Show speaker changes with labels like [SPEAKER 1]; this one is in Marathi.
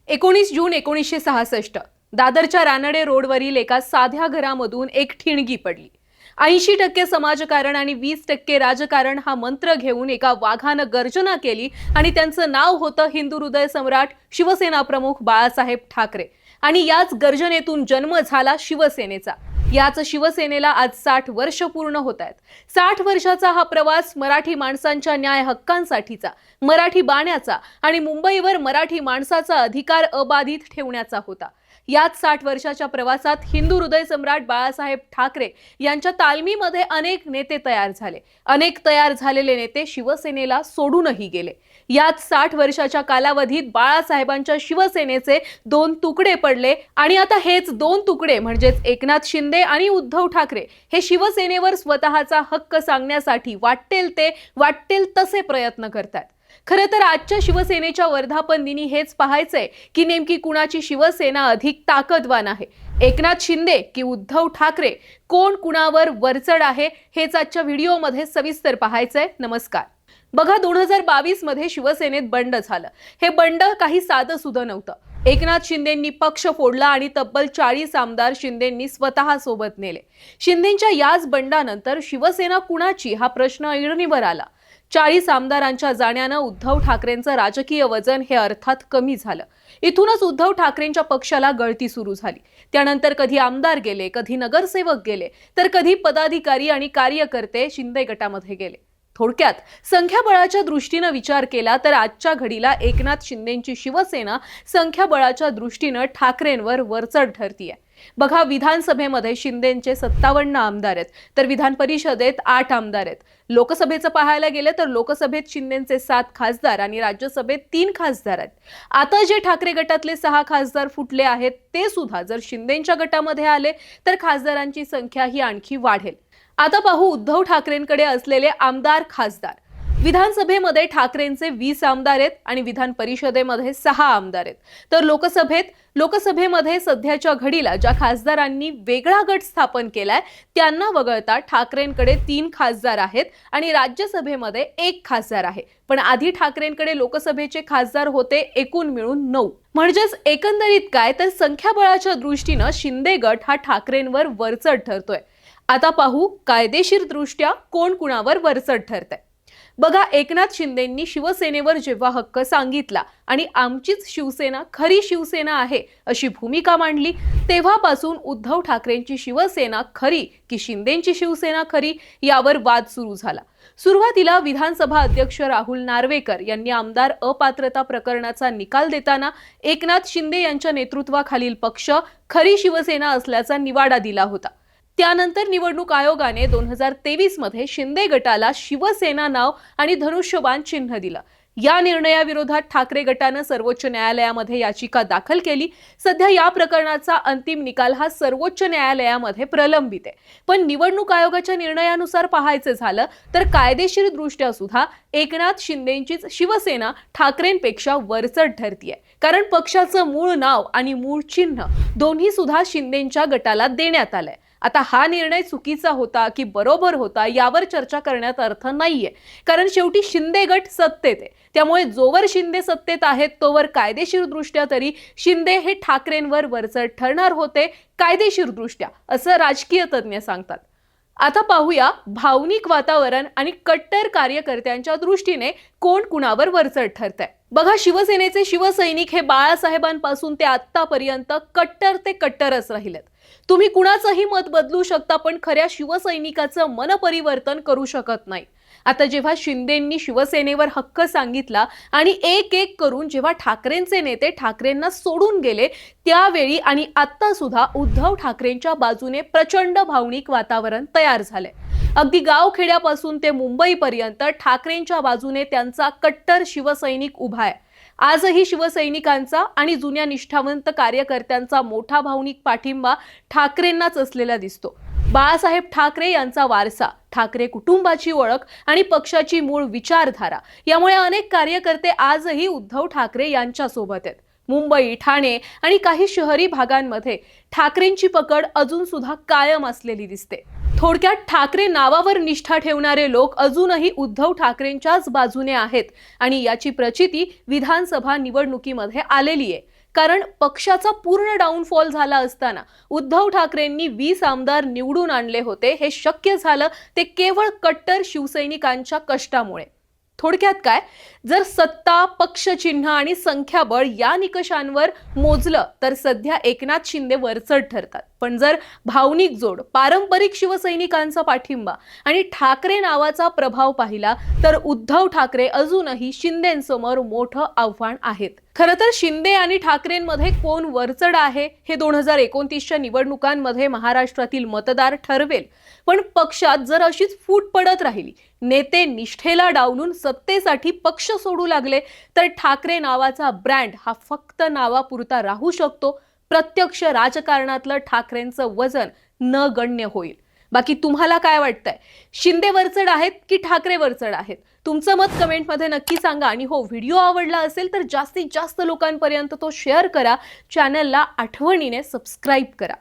[SPEAKER 1] 19 जून 1966 दादरच्या रानडे रोडवरील एका साध्या घरामधून एक ठिणगी पडली। 80% समाजकारण आणि 20% राजकारण हा मंत्र घेऊन एका वाघानं गर्जना केली आणि त्यांचं नाव होतं हिंदू हृदय सम्राट शिवसेना प्रमुख बाळासाहेब ठाकरे। आणि याच गर्जनेतून जन्म झाला शिवसेनेचा। याच शिवसेनेला आज 60 वर्ष पूर्ण होत आहेत। 60 वर्षाचा हा प्रवास मराठी माणसांच्या न्याय हक्कांसाठीचा, मराठी बाण्याचा आणि मुंबईवर मराठी माणसाचा अधिकार अबाधित ठेवण्याचा होता। याच 60 वर्षाच्या प्रवासात हिंदू हृदय सम्राट बाळासाहेब ठाकरे यांच्या तालमीमध्ये अनेक नेते तयार झाले। अनेक तयार झालेले नेते शिवसेनेला सोडूनही गेले। याच 60 वर्षाच्या कालावधीत बाळासाहेबांच्या शिवसेनेचे 2 तुकडे पडले आणि आता हेच 2 तुकडे म्हणजेच एकनाथ शिंदे आणि उद्धव ठाकरे हे शिवसेनेवर स्वतःचा हक्क सांगण्यासाठी वाटेल तसे प्रयत्न करतात। खरं तर आजच्या शिवसेनेच्या वर्धापन दिनी हेच पाहायचंय की नेमकी कुणाची शिवसेना अधिक ताकदवान आहे, एकनाथ शिंदे की उद्धव ठाकरे, कोण कुणावर वरचढ आहे हेच आजच्या व्हिडिओमध्ये सविस्तर पाहायचंय। नमस्कार। बघा, 2022 मध्ये शिवसेनेत बंड झालं। हे बंड काही साधं सुद्धा नव्हतं। एकनाथ शिंदेंनी पक्ष फोडला आणि तब्बल 40 आमदार शिंदेंनी स्वतः सोबत नेले। शिंदेंच्या याच बंडानंतर शिवसेना कुणाची हा प्रश्न ऐरणीवर आला। 40 आमदारांच्या जाण्यानं उद्धव ठाकरेंचं राजकीय वजन हे अर्थात कमी झालं। इथूनच उद्धव ठाकरेंच्या पक्षाला गळती सुरू झाली। त्यानंतर कधी आमदार गेले, कधी नगरसेवक गेले, तर कधी पदाधिकारी आणि कार्यकर्ते शिंदे गटामध्ये गेले। थोडक्यात संख्याबळाच्या दृष्टीने विचार केला तर आजच्या घडीला एकनाथ शिंदेंची शिवसेना संख्याबळाच्या दृष्टीने ठाकरेंवर वरचढ ठरतीये। बघा, विधानसभेमध्ये शिंदेंचे 57 आमदार आहेत, तर विधान परिषदेत 8 आमदार आहेत। लोकसभेचं पाहायला गेले तर लोकसभेत शिंदेंचे 7 खासदार आणि राज्यसभेत 3 खासदार आहेत। आता जे ठाकरे गटातले 6 खासदार फुटले आहेत ते सुद्धा जर शिंदेंच्या गटामध्ये आले तर खासदारांची संख्या ही आणखी वाढेल। आता पाहू उद्धव ठाकरेंकडे असलेले आमदार खासदार। विधानसभेमध्ये ठाकरेंचे 20 आमदार आहेत आणि विधान परिषदेमध्ये 6 आमदार आहेत। तर लोकसभेमध्ये सध्याच्या घडीला ज्या खासदारांनी वेगळा गट स्थापन केलाय त्यांना वगळता ठाकरेंकडे 3 खासदार आहेत आणि राज्यसभेमध्ये 1 खासदार आहे। पण आधी ठाकरेंकडे लोकसभेचे खासदार होते एकूण मिळून 9। म्हणजेच एकंदरीत काय तर संख्याबळाच्या दृष्टीने शिंदे गट हा ठाकरेंवर वरचढ ठरतोय। आता पाहू कायदेशीर दृष्ट्या कोण कुणावर वरचढ ठरतंय। बघा, एकनाथ शिंदेंनी शिवसेनेवर जेव्हा हक्क सांगितला आणि आमचीच शिवसेना खरी शिवसेना आहे अशी भूमिका मांडली, तेव्हापासून उद्धव ठाकरेंची शिवसेना खरी की शिंदेंची शिवसेना खरी यावर वाद सुरू झाला। सुरुवातीला विधानसभा अध्यक्ष राहुल नार्वेकर यांनी आमदार अपात्रता प्रकरणाचा निकाल देताना एकनाथ शिंदे यांच्या नेतृत्वाखालील पक्ष खरी शिवसेना असल्याचा निवाडा दिला होता। त्यानंतर निवडणूक आयोगाने 2023 मध्ये शिंदे गटाला शिवसेना नाव आणि धनुष्यबाण चिन्ह दिलं। या निर्णयाविरोधात ठाकरे गटाने सर्वोच्च न्यायालयामध्ये याचिका दाखल केली। सध्या या प्रकरणाचा अंतिम निकाल हा सर्वोच्च न्यायालयामध्ये प्रलंबित आहे। पण निवडणूक आयोगाच्या निर्णयानुसार पाहायचं झालं तर कायदेशीर दृष्ट्या सुद्धा एकनाथ शिंदेंचीच शिवसेना ठाकरेंपेक्षा वरचढ ठरतीये, कारण पक्षाचं मूळ नाव आणि मूळ चिन्ह दोन्ही सुद्धा शिंदेंच्या गटाला देण्यात आलंय। आता हा निर्णय चुकीचा होता की बरोबर होता यावर चर्चा करण्यात अर्थ नाहीये, कारण शेवटी शिंदे गट सत्तेत आहे। त्यामुळे जोवर शिंदे सत्तेत आहेत तोवर कायदेशीर दृष्ट्या तरी शिंदे हे ठाकरेंवर वरचढ ठरणार होते कायदेशीर दृष्ट्या, असं राजकीय तज्ञ सांगतात। आता पाहूया भावनिक वातावरण आणि कट्टर कार्यकर्त्यांच्या दृष्टीने कोण कुणावर वरचढ ठरतंय। बघा, शिवसेनेचे शिवसैनिक हे बाळासाहेबांपासून ते आतापर्यंत कट्टर ते कट्टरच राहिलेत। तुम्ही कुणाचंही मत बदलू शकता पण खऱ्या शिवसैनिकाचं मनपरिवर्तन करू शकत नाही। आता जेव्हा शिंदेंनी शिवसेनेवर हक्क सांगितला आणि एक करून जेव्हा ठाकरेंचे नेते ठाकरेंना सोडून गेले त्यावेळी आणि आता सुद्धा उद्धव ठाकरेंच्या बाजूने प्रचंड भावनिक वातावरण तयार झाले। अगदी गावखेड्यापासून ते मुंबईपर्यंत ठाकरेंच्या बाजूने त्यांचा कट्टर शिवसैनिक उभा आहे। आजही शिवसैनिकांचा आणि जुन्या निष्ठावंत कार्यकर्त्यांचा मोठा भावनिक पाठिंबा ठाकरेंनाच असलेला दिसतो। बाळासाहेब ठाकरे यांचा वारसा, ठाकरे कुटुंबाची ओळख आणि पक्षाची मूळ विचारधारा यामुळे अनेक कार्यकर्ते आजही उद्धव ठाकरे यांच्या सोबत आहेत। मुंबई, ठाणे आणि काही शहरी भागांमध्ये ठाकरेंची पकड अजून सुद्धा कायम असलेली दिसते। थोडक्यात ठाकरे नावावर निष्ठा ठेवणारे लोक अजूनही उद्धव ठाकरेंच्याच बाजूने आहेत आणि याची प्रचिती विधानसभा निवडणुकीमध्ये आलेली आहे। कारण पक्षाचा पूर्ण डाऊनफॉल झाला असताना उद्धव ठाकरेंनी 20 आमदार निवडून आणले होते. हे शक्य झालं ते केवळ कट्टर शिवसैनिकांच्या कष्टामुळे. थोडक्यात काय, जर सत्ता, पक्षचिन्ह आणि संख्याबळ या निकषांवर मोजलं तर सध्या एकनाथ शिंदे वरचढ ठरतात. पण जर भावनिक जोड, पारंपरिक शिवसैनिकांचा पाठिंबा आणि ठाकरे नावाचा प्रभाव पाहिला तर उद्धव ठाकरे अजूनही शिंदेंसमोर मोठं आव्हान आहेत. खरं तर शिंदे आणि ठाकरेंमध्ये कोण वरचढ आहे हे 2029च्या निवडणुकांमध्ये महाराष्ट्रातील मतदार ठरवेल. पण पक्षात जर अशीच फूट पडत राहिली, नेते निष्ठेला डावलून सत्तेसाठी पक्ष सोडू लागले तर ठाकरे नावाचा ब्रँड हा फक्त नावापुरता राहू शकतो. प्रत्यक्ष राजकारणातलं ठाकरेंचं वजन नगण्य होईल. बाकी तुम्हाला काय वाटतंय? शिंदे वरचढ आहेत की ठाकरे वरचढ आहेत? तुमचं मत कमेंटमध्ये नक्की सांगा. आणि हो, व्हिडिओ आवडला असेल तर जास्तीत जास्त लोकांपर्यंत तो शेअर करा. चॅनलला आठवणीने सबस्क्राईब करा.